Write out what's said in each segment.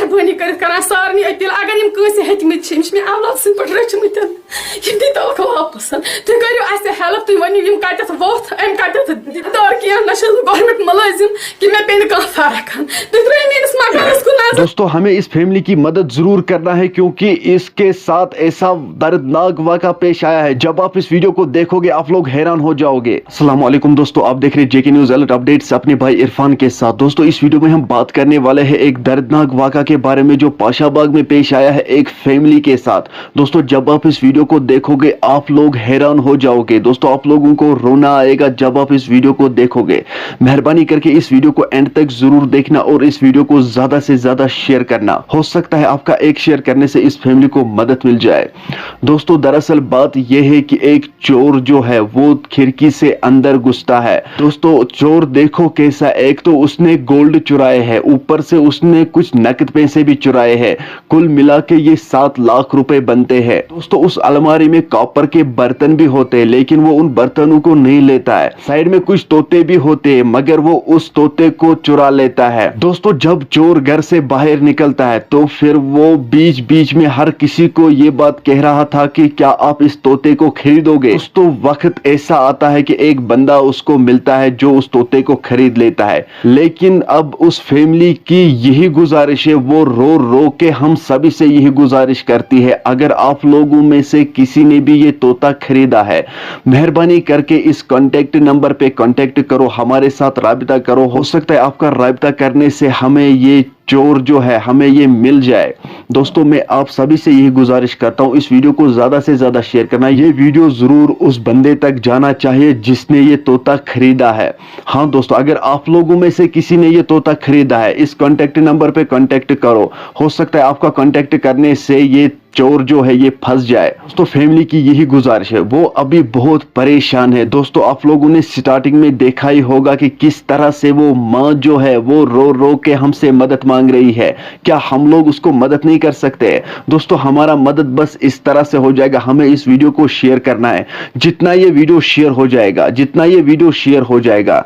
مہربانی کران سارنی اپیل اگر یم کٲنٛسہِ ہیٚتمٕتۍ چھِ مےٚ اولاد سٕنٛدۍ پٲٹھۍ رٔچھمٕتۍ یم دیٖتوکھ واپس تُہۍ کٔرِو اَسہِ ہیلپ تُہۍ ؤنِو یم کتٮ۪تھ ووٚتھ أمۍ کتٮ۪تھ دار کینٛہہ نہ چھَس بہٕ گورمنٹ مُلٲزِم کہ مےٚ پیٚیہِ نہٕ کانٛہہ فرق تُہۍ ترٛٲیِو میٲنِس مکانس کُن نظر. دوستو ہمیں اس فیملی کی مدد ضرور کرنا ہے کیونکہ اس کے ساتھ ایسا دردناک واقعہ پیش آیا ہے. جب آپ اس ویڈیو کو دیکھو گے آپ لوگ حیران ہو جاؤ گے. السلام علیکم دوستو، آپ دیکھ رہے ہیں JK نیوز الرٹ اپڈیٹس اپنے بھائی عرفان کے ساتھ. دوستو اس ویڈیو میں ہم بات کرنے والے ہیں ایک دردناک واقعہ کے بارے میں جو پاشا باغ میں پیش آیا ہے ایک فیملی کے ساتھ. دوستو جب آپ اس ویڈیو کو دیکھو گے آپ لوگ حیران ہو جاؤ گے. دوستو آپ لوگوں کو رونا آئے گا جب آپ اس ویڈیو کو دیکھو گے. مہربانی کر کے اس ویڈیو کو اینڈ تک ضرور دیکھنا اور اس ویڈیو کو زیادہ سے زیادہ شیئر کرنا. ہو سکتا ہے آپ کا ایک شیئر کرنے سے اس فیملی کو مدد مل جائے. دوستو دراصل بات یہ ہے کہ ایک چور جو ہے وہ کھڑکی سے اندر گھستا ہے. دوستو چور دیکھو کیسا، ایک تو اس نے گولڈ چرائے ہے، اوپر سے اس نے کچھ نقد پیسے بھی چرائے ہیں. کل ملا کے یہ 7 لاکھ روپے بنتے ہیں. دوستو اس الماری میں کاپر کے برتن بھی ہوتے ہیں لیکن وہ ان برتنوں کو نہیں لیتا ہے. سائیڈ میں کچھ طوطے بھی ہوتے ہیں مگر وہ اس طوطے کو چرا لیتا ہے. دوستو جب چور گھر سے باہر نکلتا ہے تو پھر وہ بیچ بیچ میں ہر کسی کو یہ بات کہہ رہا تھا کہ کیا آپ اس طوطے کو خریدو گے. تو وقت ایسا آتا ہے کہ ایک بندہ اس کو ملتا ہے جو اس طوطے کو خرید لیتا ہے. لیکن اب اس فیملی کی یہی گزارش ہے، وہ رو رو کے ہم سبھی سے یہی گزارش کرتی ہے اگر آپ لوگوں میں سے کسی نے بھی یہ طوطا خریدا ہے مہربانی کر کے اس کانٹیکٹ نمبر پہ کانٹیکٹ کرو، ہمارے ساتھ رابطہ کرو. ہو سکتا ہے آپ کا رابطہ کرنے سے ہمیں یہ چور جو ہے ہمیں یہ مل جائے. دوستو میں آپ سبھی سے یہی گزارش کرتا ہوں اس ویڈیو کو زیادہ سے زیادہ شیئر کرنا. یہ ویڈیو ضرور اس بندے تک جانا چاہیے جس نے یہ طوطا خریدا ہے. ہاں دوستو اگر آپ لوگوں میں سے کسی نے یہ طوطا خریدا ہے اس کانٹیکٹ نمبر پہ کانٹیکٹ کرو. ہو سکتا ہے آپ کا کانٹیکٹ کرنے سے یہ چور جو ہے یہ پھنس جائے. دوستو فیملی کی یہی گزارش ہے، وہ ابھی بہت پریشان ہے. دوستو آپ لوگوں نے سٹارٹنگ میں دیکھا ہی ہوگا کہ کس طرح سے وہ ماں جو ہے وہ رو رو کے ہم سے مدد مانگ رہی ہے. کیا ہم لوگ اس کو مدد نہیں کر سکتے؟ دوستو ہمارا مدد بس اس طرح سے ہو جائے گا، ہمیں اس ویڈیو کو شیئر کرنا ہے. جتنا یہ ویڈیو شیئر ہو جائے گا، جتنا یہ ویڈیو شیئر ہو جائے گا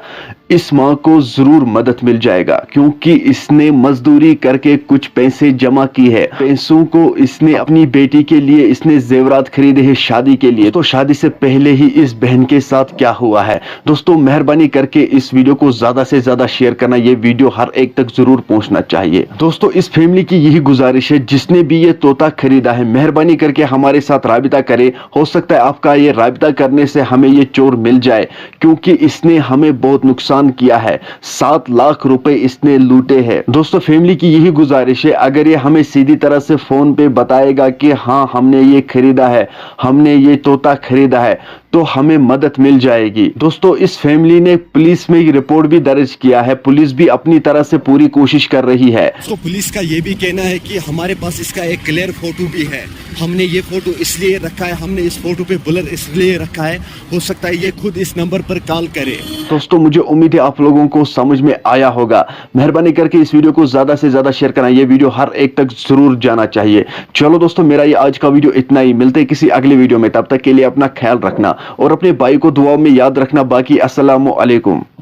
اس ماں کو ضرور مدد مل جائے گا کیونکہ اس نے مزدوری کر کے کچھ پیسے جمع کی ہے. پیسوں کو اس نے اپنی بیٹی کے لیے اس نے زیورات خریدے ہیں شادی کے لیے. تو شادی سے پہلے ہی اس بہن کے ساتھ کیا ہوا ہے. دوستو مہربانی کر کے اس ویڈیو کو زیادہ سے زیادہ شیئر کرنا، یہ ویڈیو ہر ایک تک ضرور پہنچنا چاہیے. دوستو اس فیملی کی یہی گزارش ہے جس نے بھی یہ طوطا خریدا ہے مہربانی کر کے ہمارے ساتھ رابطہ کرے. ہو سکتا ہے آپ کا یہ رابطہ کرنے سے ہمیں یہ چور مل جائے کیونکہ اس نے ہمیں بہت نقصان کیا ہے. 7 لاکھ روپے اس نے لوٹے ہیں. دوستو فیملی کی یہی گزارش ہے اگر یہ ہمیں سیدھی طرح سے فون پہ بتائے گا کہ ہاں ہم نے یہ خریدا ہے، ہم نے یہ طوطا خریدا ہے تو ہمیں مدد مل جائے گی. دوستو اس فیملی نے پولیس میں رپورٹ بھی درج کیا ہے، پولیس بھی اپنی طرح سے پوری کوشش کر رہی ہے. تو پولیس کا یہ بھی کہنا ہے کہ ہمارے پاس اس کا ایک کلیئر فوٹو بھی ہے، ہم نے یہ فوٹو اس لیے رکھا ہے، ہم نے اس فوٹو پہ بلر اس لیے رکھا ہے، ہو سکتا ہے یہ خود اس نمبر پر کال کرے. دوستو مجھے امید ہے آپ لوگوں کو سمجھ میں آیا ہوگا. مہربانی کر کے اس ویڈیو کو زیادہ سے زیادہ شیئر کرنا، یہ ویڈیو ہر ایک تک ضرور جانا چاہیے. چلو دوستو میرا یہ آج کا ویڈیو اتنا ہی، ملتے کسی اگلے ویڈیو میں، تب تک کے لیے اپنا خیال رکھنا اور اپنے بھائی کو دعاؤں میں یاد رکھنا. باقی السلام علیکم.